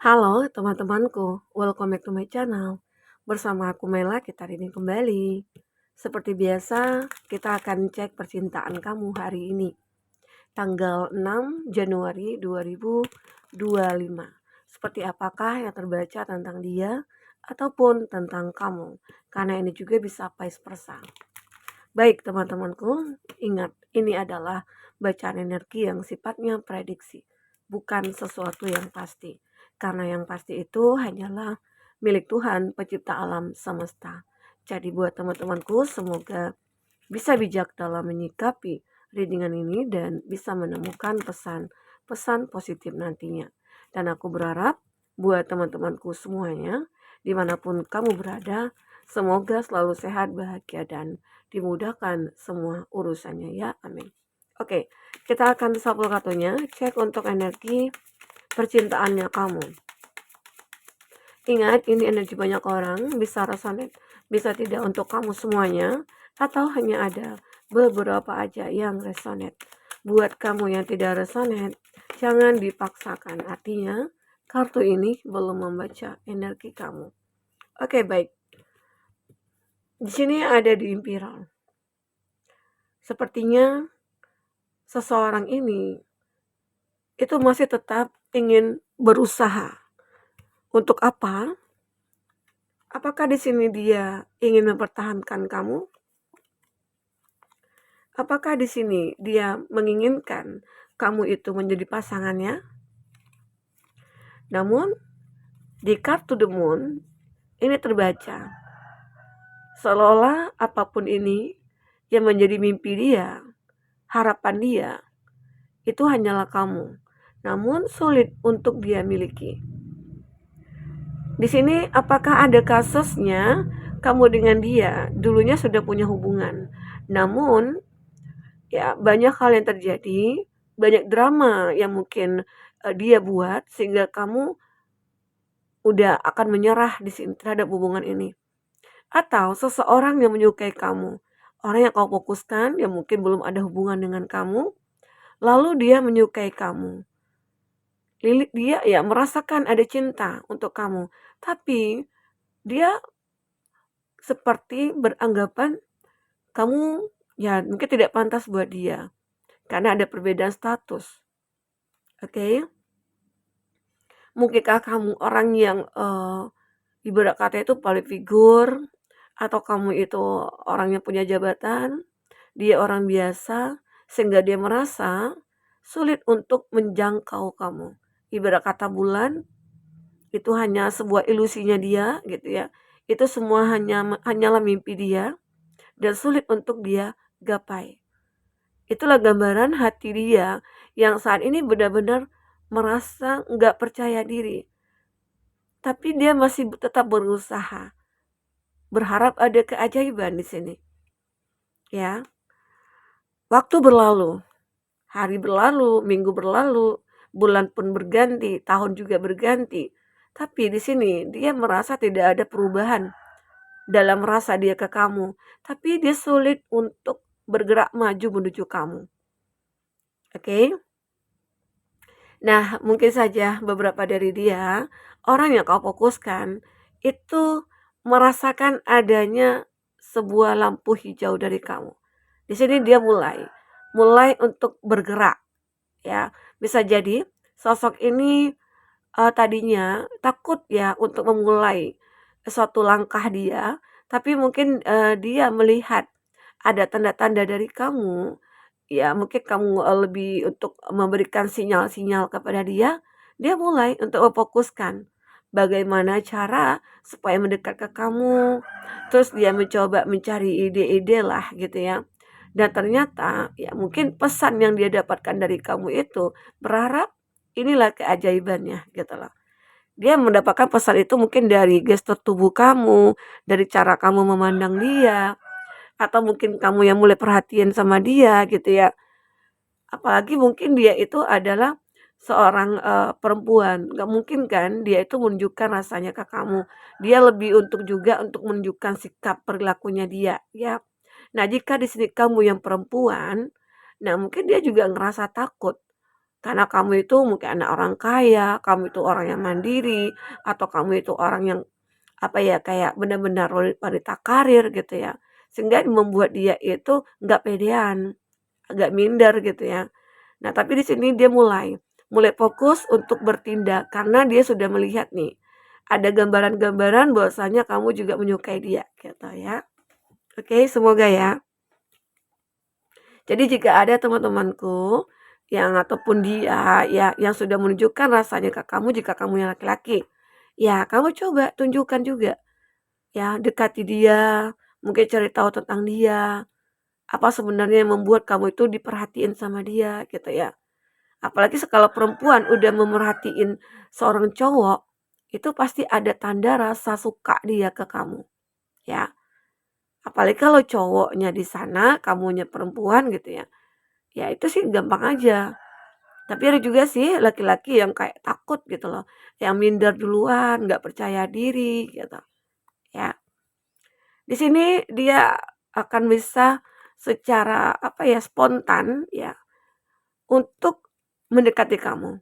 Halo teman-temanku, welcome back to my channel. Bersama aku Mela, kita reading kembali. Seperti biasa, kita akan cek percintaan kamu hari ini, tanggal 6 Januari 2025. Seperti apakah yang terbaca tentang dia ataupun tentang kamu, karena ini juga bisa vice versa. Baik teman-temanku, ingat ini adalah bacaan energi yang sifatnya prediksi, bukan sesuatu yang pasti. Karena yang pasti itu hanyalah milik Tuhan pencipta alam semesta. Jadi buat teman-temanku, semoga bisa bijak dalam menyikapi readingan ini dan bisa menemukan pesan-pesan positif nantinya. Dan aku berharap buat teman-temanku semuanya, dimanapun kamu berada, semoga selalu sehat, bahagia, dan dimudahkan semua urusannya ya, amin. Oke, kita akan sampul kartunya, cek untuk energi percintaannya kamu. Ingat, ini energi banyak orang, bisa resonate, bisa tidak untuk kamu semuanya, atau hanya ada beberapa aja yang resonate. Buat kamu yang tidak resonate, jangan dipaksakan. Artinya, kartu ini belum membaca energi kamu. Oke, baik. Di sini ada di impiran. Sepertinya seseorang ini itu masih tetap ingin berusaha. Untuk apa? Apakah di sini dia ingin mempertahankan kamu? Apakah di sini dia menginginkan kamu itu menjadi pasangannya? Namun, di kartu The Moon, ini terbaca. Seolah-olah apapun ini yang menjadi mimpi dia, harapan dia, itu hanyalah kamu. Namun sulit untuk dia miliki. Di sini apakah ada kasusnya kamu dengan dia dulunya sudah punya hubungan. Namun ya banyak hal yang terjadi, banyak drama yang mungkin dia buat sehingga kamu udah akan menyerah di sini terhadap hubungan ini. Atau seseorang yang menyukai kamu, orang yang kau fokuskan yang mungkin belum ada hubungan dengan kamu, lalu dia menyukai kamu. Dia ya merasakan ada cinta untuk kamu, tapi dia seperti beranggapan kamu ya mungkin tidak pantas buat dia karena ada perbedaan status. Oke? Mungkinkah kamu orang yang ibarat kata itu public figure, atau kamu itu orang yang punya jabatan, dia orang biasa, sehingga dia merasa sulit untuk menjangkau kamu. Ibarat kata bulan, itu hanya sebuah ilusinya dia gitu ya. Itu semua hanyalah mimpi dia dan sulit untuk dia gapai. Itulah gambaran hati dia yang saat ini benar-benar merasa nggak percaya diri. Tapi dia masih tetap berusaha. Berharap ada keajaiban di sini. Ya. Waktu berlalu, hari berlalu, minggu berlalu, bulan pun berganti, tahun juga berganti. Tapi di sini dia merasa tidak ada perubahan dalam rasa dia ke kamu. Tapi dia sulit untuk bergerak maju menuju kamu. Oke? Nah, mungkin saja beberapa dari dia, orang yang kau fokuskan, itu merasakan adanya sebuah lampu hijau dari kamu. Di sini dia mulai untuk bergerak, ya. Bisa jadi sosok ini tadinya takut ya untuk memulai suatu langkah dia, tapi mungkin dia melihat ada tanda-tanda dari kamu, ya mungkin kamu lebih untuk memberikan sinyal-sinyal kepada dia, dia mulai untuk memfokuskan bagaimana cara supaya mendekat ke kamu, terus dia mencoba mencari ide-ide lah gitu ya. Dan ternyata ya mungkin pesan yang dia dapatkan dari kamu itu berharap inilah keajaibannya gitu loh. Dia mendapatkan pesan itu mungkin dari gestur tubuh kamu, dari cara kamu memandang dia, atau mungkin kamu yang mulai perhatian sama dia gitu ya. Apalagi mungkin dia itu adalah seorang perempuan, nggak mungkin kan dia itu menunjukkan rasanya ke kamu. Dia lebih untuk juga untuk menunjukkan sikap perilakunya dia ya. Nah, jika di sini kamu yang perempuan, nah mungkin dia juga ngerasa takut Karena kamu itu mungkin anak orang kaya, kamu itu orang yang mandiri, atau kamu itu orang yang apa ya, kayak benar-benar wanita karir gitu ya. Sehingga membuat dia itu nggak pedean, agak minder gitu ya. Nah, tapi di sini dia mulai fokus untuk bertindak karena dia sudah melihat nih, ada gambaran-gambaran bahwasanya kamu juga menyukai dia gitu ya. Oke, semoga ya. Jadi jika ada teman-temanku yang ataupun dia ya yang sudah menunjukkan rasanya ke kamu jika kamu yang laki-laki, ya kamu coba tunjukkan juga ya, dekati dia, mungkin cari tahu tentang dia, apa sebenarnya yang membuat kamu itu diperhatiin sama dia gitu ya. Apalagi kalau perempuan udah memerhatiin seorang cowok, itu pasti ada tanda rasa suka dia ke kamu ya. Apalagi kalau cowoknya di sana, kamunya perempuan gitu ya. Ya itu sih gampang aja. Tapi ada juga sih laki-laki yang kayak takut gitu loh, yang minder duluan, nggak percaya diri gitu, ya. Di sini dia akan bisa secara apa ya, spontan ya, untuk mendekati kamu.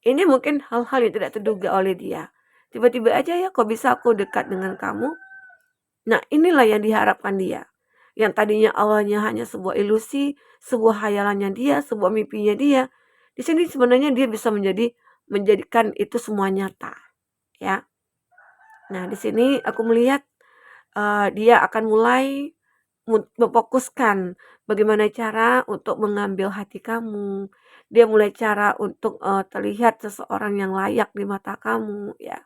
Ini mungkin hal-hal yang tidak terduga oleh dia. Tiba-tiba aja ya, kok bisa aku dekat dengan kamu? Nah, inilah yang diharapkan dia. Yang tadinya awalnya hanya sebuah ilusi, sebuah hayalannya dia, sebuah mimpinya dia. Di sini sebenarnya dia bisa menjadikan itu semua nyata, ya. Nah, di sini aku melihat dia akan mulai memfokuskan bagaimana cara untuk mengambil hati kamu. Dia mulai cara untuk terlihat seseorang yang layak di mata kamu, ya.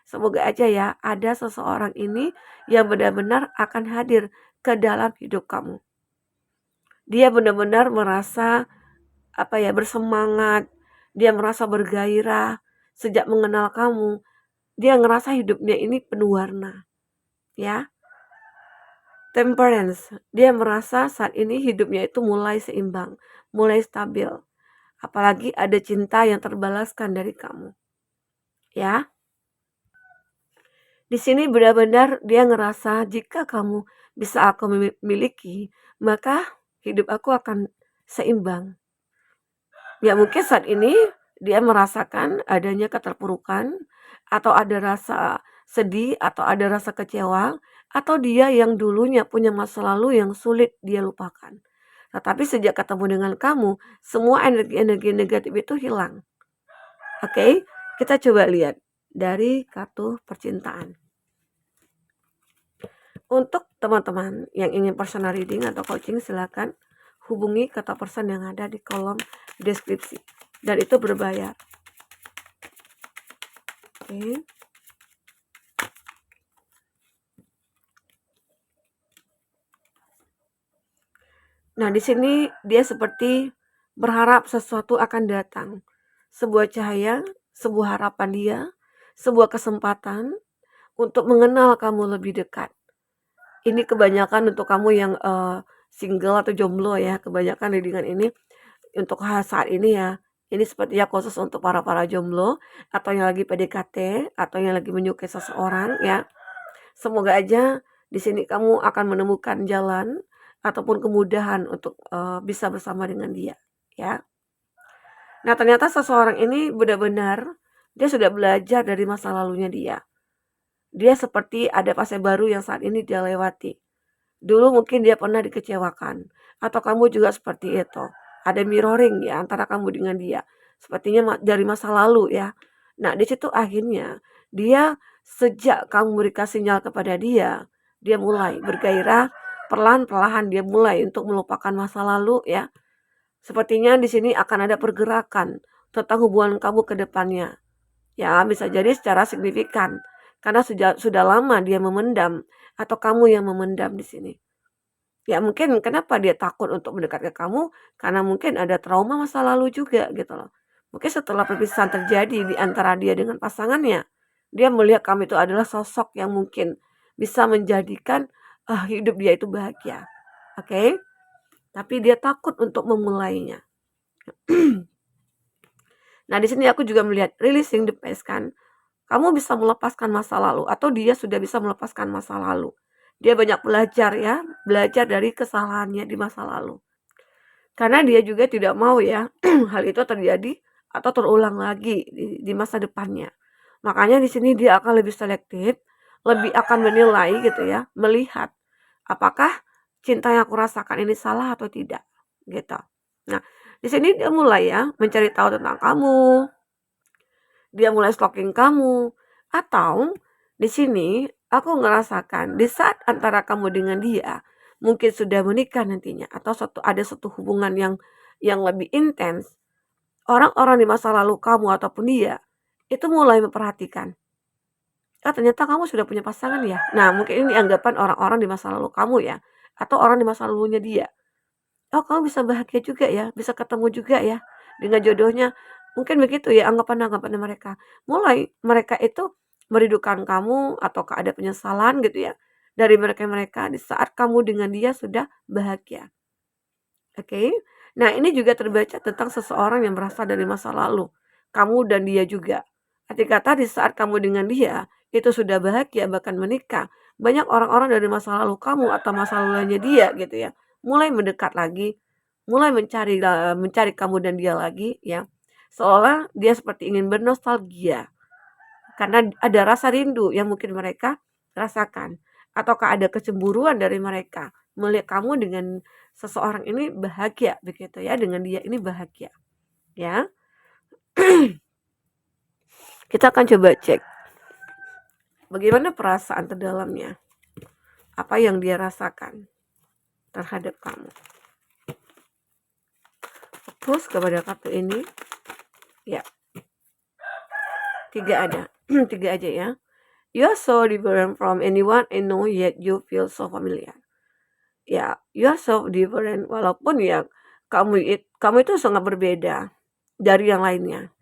Semoga aja ya ada seseorang ini yang benar-benar akan hadir ke dalam hidup kamu. Dia benar-benar merasa apa ya, bersemangat, dia merasa bergairah sejak mengenal kamu. Dia ngerasa hidupnya ini penuh warna, ya. Temperance, dia merasa saat ini hidupnya itu mulai seimbang, mulai stabil. Apalagi ada cinta yang terbalaskan dari kamu, ya. Di sini benar-benar dia ngerasa jika kamu bisa aku miliki, maka hidup aku akan seimbang. Ya mungkin saat ini dia merasakan adanya keterpurukan, atau ada rasa sedih, atau ada rasa kecewa, atau dia yang dulunya punya masa lalu yang sulit dia lupakan. Tetapi sejak ketemu dengan kamu, semua energi-energi negatif itu hilang. Oke, kita coba lihat dari kartu percintaan. Untuk teman-teman yang ingin personal reading atau coaching, silakan hubungi kata person yang ada di kolom deskripsi. Dan itu berbayar. Oke. Nah, di sini dia seperti berharap sesuatu akan datang. Sebuah cahaya, sebuah harapan dia, sebuah kesempatan untuk mengenal kamu lebih dekat. Ini kebanyakan untuk kamu yang single atau jomblo ya, kebanyakan readingan ini untuk saat ini ya. Ini sepertinya khusus untuk para jomblo atau yang lagi PDKT atau yang lagi menyukai seseorang ya. Semoga aja di sini kamu akan menemukan jalan ataupun kemudahan untuk bisa bersama dengan dia, ya. Nah, ternyata seseorang ini benar-benar dia sudah belajar dari masa lalunya dia. Dia seperti ada fase baru yang saat ini dia lewati. Dulu mungkin dia pernah dikecewakan, atau kamu juga seperti itu. Ada mirroring ya antara kamu dengan dia. Sepertinya dari masa lalu ya. Nah, di situ akhirnya dia sejak kamu berikan sinyal kepada dia mulai bergairah, perlahan-perlahan dia mulai untuk melupakan masa lalu ya. Sepertinya di sini akan ada pergerakan tentang hubungan kamu ke depannya. Ya, bisa jadi secara signifikan karena sudah lama dia memendam atau kamu yang memendam di sini. Ya mungkin kenapa dia takut untuk mendekat ke kamu, karena mungkin ada trauma masa lalu juga gitu loh. Mungkin setelah perpisahan terjadi di antara dia dengan pasangannya, dia melihat kamu itu adalah sosok yang mungkin bisa menjadikan hidup dia itu bahagia. Oke? Tapi dia takut untuk memulainya. Nah, di sini aku juga melihat releasing the past kan. Kamu bisa melepaskan masa lalu atau dia sudah bisa melepaskan masa lalu. Dia banyak belajar ya, belajar dari kesalahannya di masa lalu. Karena dia juga tidak mau ya hal itu terjadi atau terulang lagi di masa depannya. Makanya di sini dia akan lebih selektif, lebih akan menilai gitu ya, melihat apakah cinta yang aku rasakan ini salah atau tidak, gitu. Nah, di sini dia mulai ya mencari tahu tentang kamu, dia mulai stalking kamu, atau di sini aku ngerasakan di saat antara kamu dengan dia mungkin sudah menikah nantinya atau ada satu hubungan yang lebih intens, orang-orang di masa lalu kamu ataupun dia itu mulai memperhatikan, "Ah, ternyata kamu sudah punya pasangan ya?" Nah, mungkin ini anggapan orang-orang di masa lalu kamu ya, atau orang di masa lalunya dia. "Oh, kamu bisa bahagia juga ya, bisa ketemu juga ya dengan jodohnya." Mungkin begitu ya anggapan-anggapan mereka. Mulai mereka itu merindukan kamu ataukah ada penyesalan gitu ya dari mereka-mereka di saat kamu dengan dia sudah bahagia. Oke. Nah, ini juga terbaca tentang seseorang yang berasal dari masa lalu. Kamu dan dia juga. Arti kata di saat kamu dengan dia itu sudah bahagia bahkan menikah, banyak orang-orang dari masa lalu kamu atau masa lalunya dia gitu ya, mulai mendekat lagi, mulai mencari kamu dan dia lagi ya. Seolah dia seperti ingin bernostalgia karena ada rasa rindu yang mungkin mereka rasakan, ataukah ada kecemburuan dari mereka melihat kamu dengan seseorang ini bahagia begitu ya, dengan dia ini bahagia ya. Kita akan coba cek bagaimana perasaan terdalamnya, apa yang dia rasakan terhadap kamu. Fokus kepada kartu ini ya, 3 ada. 3 aja ya. You are so different from anyone I know yet you feel so familiar. Ya, you are so different walaupun ya kamu itu sangat berbeda dari yang lainnya.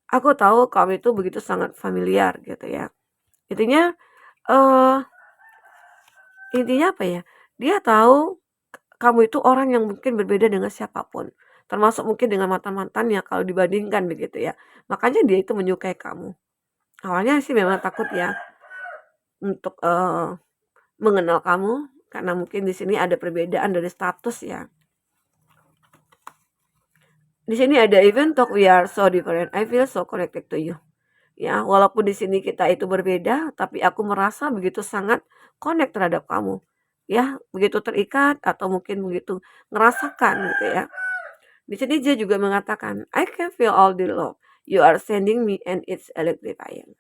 Aku tahu kamu itu begitu sangat familiar gitu ya. Intinya eh intinya apa ya? Dia tahu kamu itu orang yang mungkin berbeda dengan siapapun. Termasuk mungkin dengan mantan-mantannya kalau dibandingkan begitu ya. Makanya dia itu menyukai kamu. Awalnya sih memang takut ya untuk mengenal kamu karena mungkin di sini ada perbedaan dari status ya. Di sini ada even talk we are so different. I feel so connected to you. Ya, walaupun di sini kita itu berbeda, tapi aku merasa begitu sangat connect terhadap kamu. Ya, begitu terikat atau mungkin begitu ngerasakan gitu ya. Di sini dia juga mengatakan, I can feel all the love you are sending me and it's electrifying.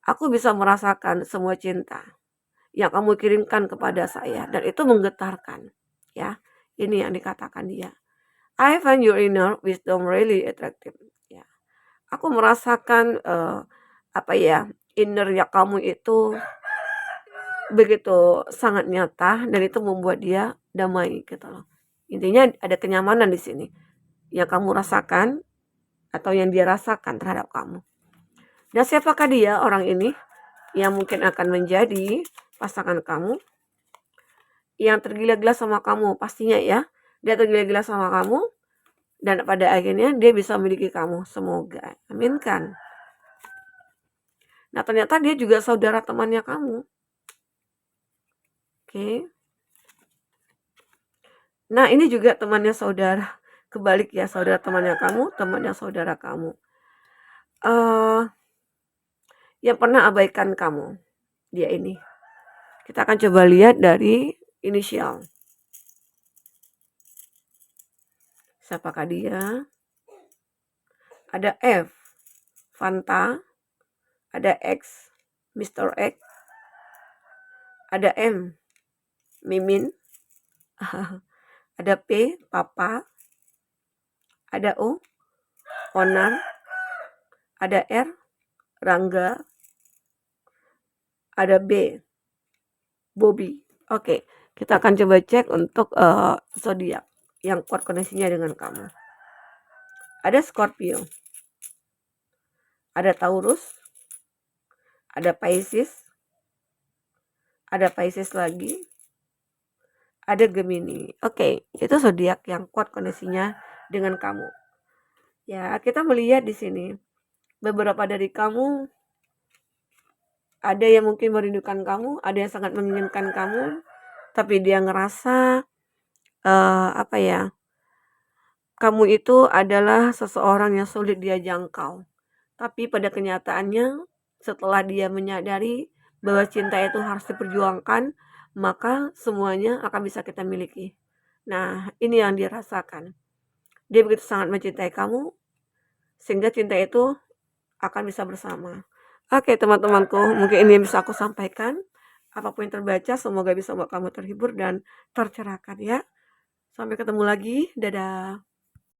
Aku bisa merasakan semua cinta yang kamu kirimkan kepada saya dan itu menggetarkan. Ya, ini yang dikatakan dia. I find your inner wisdom really attractive. Ya, aku merasakan apa ya, inner ya kamu itu begitu sangat nyata dan itu membuat dia damai gitu loh. Intinya ada kenyamanan di sini yang kamu rasakan atau yang dia rasakan terhadap kamu. Dan siapakah dia orang ini yang mungkin akan menjadi pasangan kamu yang tergila-gila sama kamu pastinya ya. Dia tergila-gila sama kamu dan pada akhirnya dia bisa memiliki kamu. Semoga. Amin kan. Nah, ternyata dia juga saudara temannya kamu. Oke. Nah, ini juga temannya saudara. Kebalik ya, saudara temannya kamu, temannya saudara kamu. Yang pernah abaikan kamu. Dia ini. Kita akan coba lihat dari inisial. Siapakah dia? Ada F, Fanta. Ada X, Mr. X. Ada M, Mimin. Ada P, Papa. Ada O, Onar. Ada R, Rangga. Ada B, Bobby. Oke, kita akan coba cek untuk zodiak yang kuat koneksinya dengan kamu. Ada Scorpio. Ada Taurus. Ada Pisces. Ada Pisces lagi. Ada Gemini. Oke, itu zodiak yang kuat koneksinya dengan kamu. Ya, kita melihat di sini beberapa dari kamu ada yang mungkin merindukan kamu, ada yang sangat menginginkan kamu, tapi dia ngerasa apa ya? kamu itu adalah seseorang yang sulit dia jangkau. Tapi pada kenyataannya, setelah dia menyadari bahwa cinta itu harus diperjuangkan, maka semuanya akan bisa kita miliki. Nah, ini yang dia rasakan. Dia begitu sangat mencintai kamu, sehingga cinta itu akan bisa bersama. Oke, teman-temanku, mungkin ini yang bisa aku sampaikan. Apapun yang terbaca, semoga bisa membuat kamu terhibur dan tercerahkan ya. Sampai ketemu lagi. Dadah.